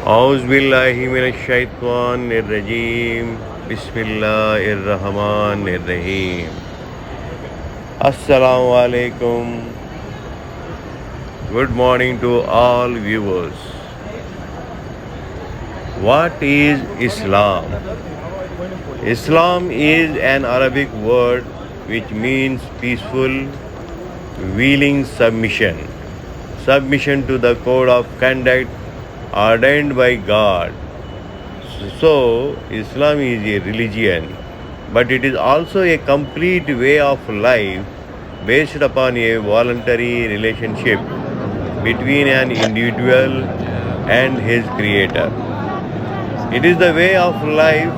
أعوذ بالله من الشيطان الرجيم بسم الله الرحمن الرحيم Assalamu alaikum. Good morning to all viewers. What is Islam? Islam is an Arabic word which means peaceful, willing submission. Submission to the code of conduct ordained by God. So, Islam is a religion, but it is also a complete way of life based upon a voluntary relationship between an individual and his creator. It is the way of life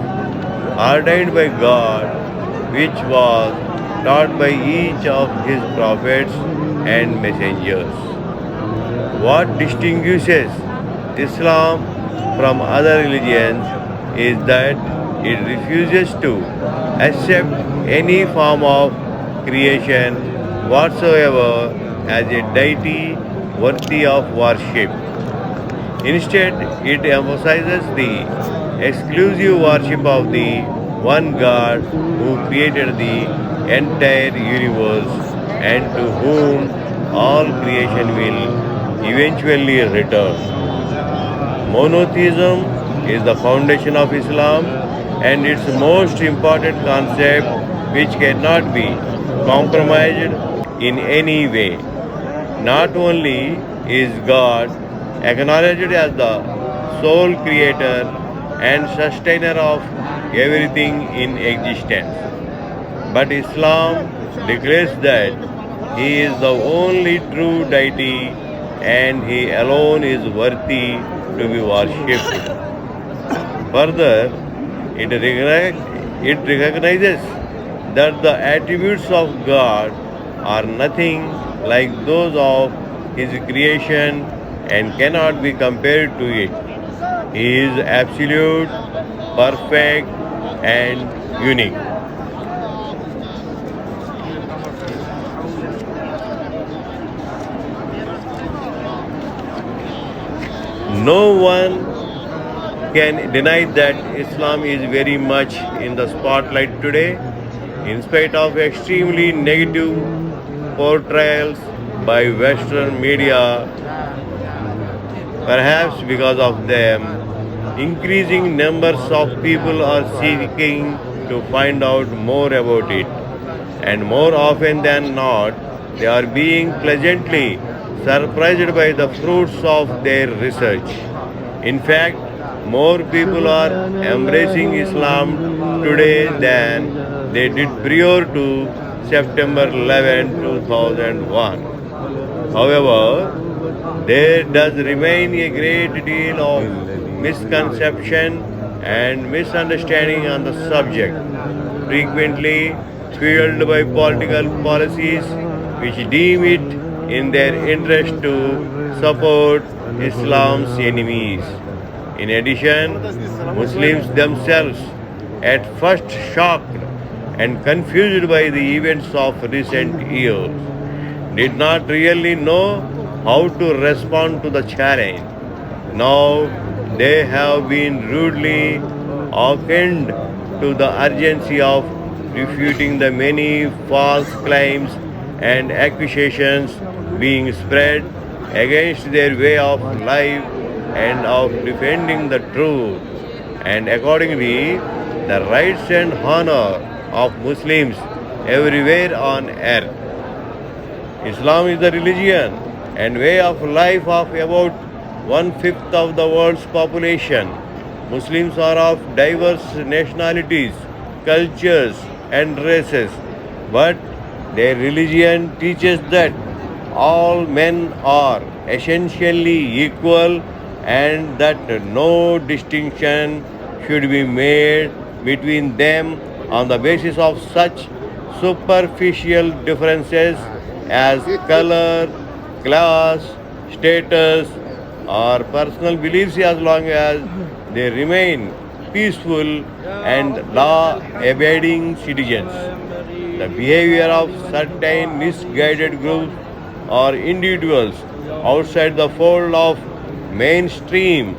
ordained by God, which was taught by each of his prophets and messengers. What distinguishes Islam from other religions is that it refuses to accept any form of creation whatsoever as a deity worthy of worship. Instead, it emphasizes the exclusive worship of the one God who created the entire universe and to whom all creation will eventually return. Monotheism is the foundation of Islam and its most important concept, which cannot be compromised in any way. Not only is God acknowledged as the sole creator and sustainer of everything in existence, but Islam declares that He is the only true deity and He alone is worthy to be worshipped. Further, it recognizes that the attributes of God are nothing like those of His creation and cannot be compared to it. He is absolute, perfect, and unique. No one can deny that Islam is very much in the spotlight today, in spite of extremely negative portrayals by Western media. Perhaps because of them, increasing numbers of people are seeking to find out more about it, and more often than not, they are being pleasantly surprised by the fruits of their research. In fact, more people are embracing Islam today than they did prior to September 11, 2001. However, there does remain a great deal of misconception and misunderstanding on the subject, frequently fueled by political policies which deem it in their interest to support Islam's enemies. In addition, Muslims themselves, at first shocked and confused by the events of recent years, did not really know how to respond to the challenge. Now they have been rudely awakened to the urgency of refuting the many false claims and accusations being spread against their way of life and of defending the truth, and accordingly the rights and honor of Muslims everywhere on earth. Islam is the religion and way of life of about 1/5 of the world's population. Muslims are of diverse nationalities, cultures, and races, but their religion teaches that all men are essentially equal and that no distinction should be made between them on the basis of such superficial differences as color, class, status, or personal beliefs, as long as they remain peaceful and law-abiding citizens. The behavior of certain misguided groups or individuals outside the fold of mainstream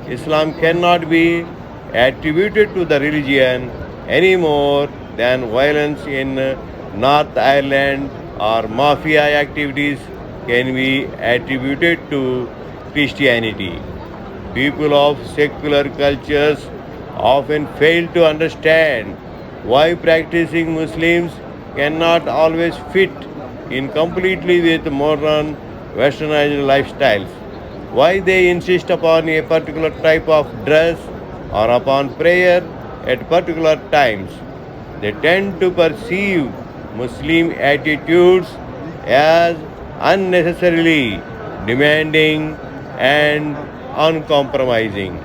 Islam cannot be attributed to the religion any more than violence in North Ireland or mafia activities can be attributed to Christianity. People of secular cultures often fail to understand why practicing Muslims cannot always fit in completely with modern westernized lifestyles. Why they insist upon a particular type of dress or upon prayer at particular times. They tend to perceive Muslim attitudes as unnecessarily demanding and uncompromising.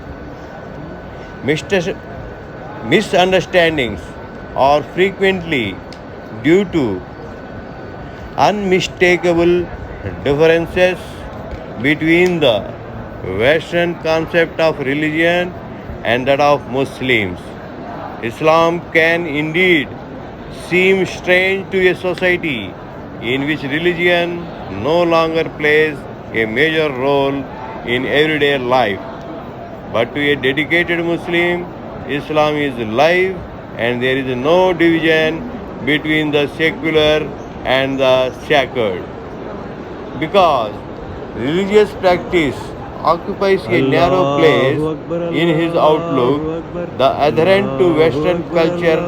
Mis- Misunderstandings are frequently due to unmistakable differences between the Western concept of religion and that of Muslims. Islam can indeed seem strange to a society in which religion no longer plays a major role in everyday life. But to a dedicated Muslim, Islam is life and there is no division between the secular and the sacred. Because religious practice occupies a narrow place Allahu Akbar, in his outlook, Allahu Akbar, the adherent to Allahu Western Akbar, culture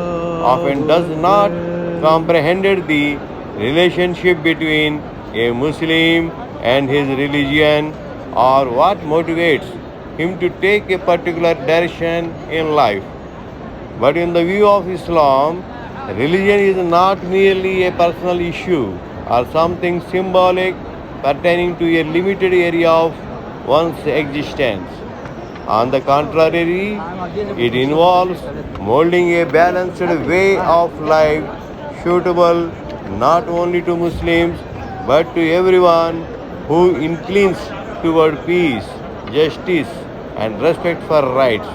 often Allahu does not Akbar. comprehend the relationship between a Muslim and his religion or what motivates him to take a particular direction in life. But in the view of Islam, religion is not merely a personal issue or something symbolic pertaining to a limited area of one's existence. On the contrary, it involves molding a balanced way of life suitable not only to Muslims but to everyone who inclines toward peace, justice, and respect for rights.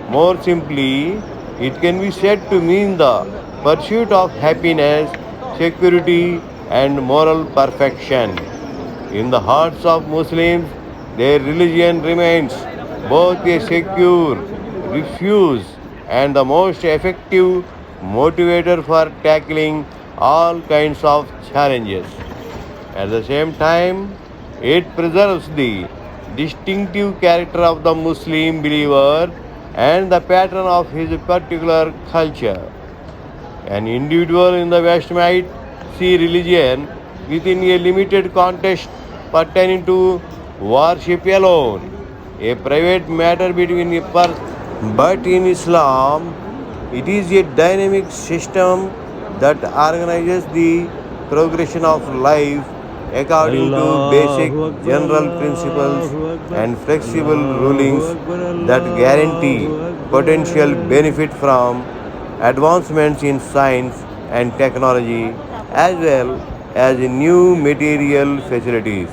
More simply, it can be said to mean the pursuit of happiness, security, and moral perfection. In the hearts of Muslims, their religion remains both a secure refuge and the most effective motivator for tackling all kinds of challenges. At the same time, it preserves the distinctive character of the Muslim believer and the pattern of his particular culture. An individual in the West might see religion within a limited context pertaining to worship alone, a private matter between a person. But in Islam, it is a dynamic system that organizes the progression of life according to basic Allahu Akbar, general principles Allahu Akbar, and flexible Allahu rulings Akbar, that guarantee Allahu Akbar. potential benefit from advancements in science and technology as well as new material facilities.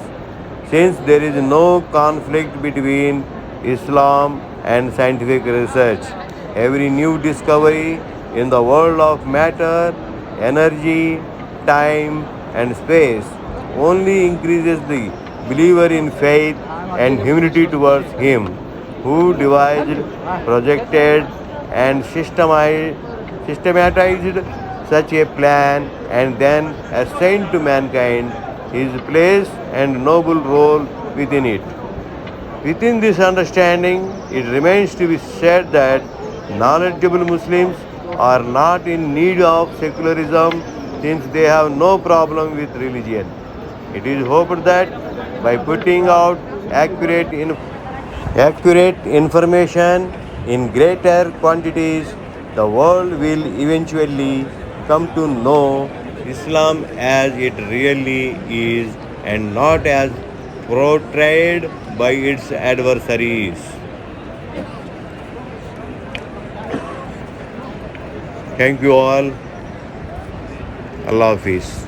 Since there is no conflict between Islam and scientific research, every new discovery in the world of matter, energy, time, and space only increases the believer in faith and humility towards Him who devised, projected, and systematized such a plan and then assigned to mankind his place and noble role within it. Within this understanding, it remains to be said that knowledgeable Muslims are not in need of secularism since they have no problem with religion. It is hoped that by putting out accurate information in greater quantities, the world will eventually come to know Islam as it really is and not as portrayed by its adversaries. Thank you all. Allah Hafiz.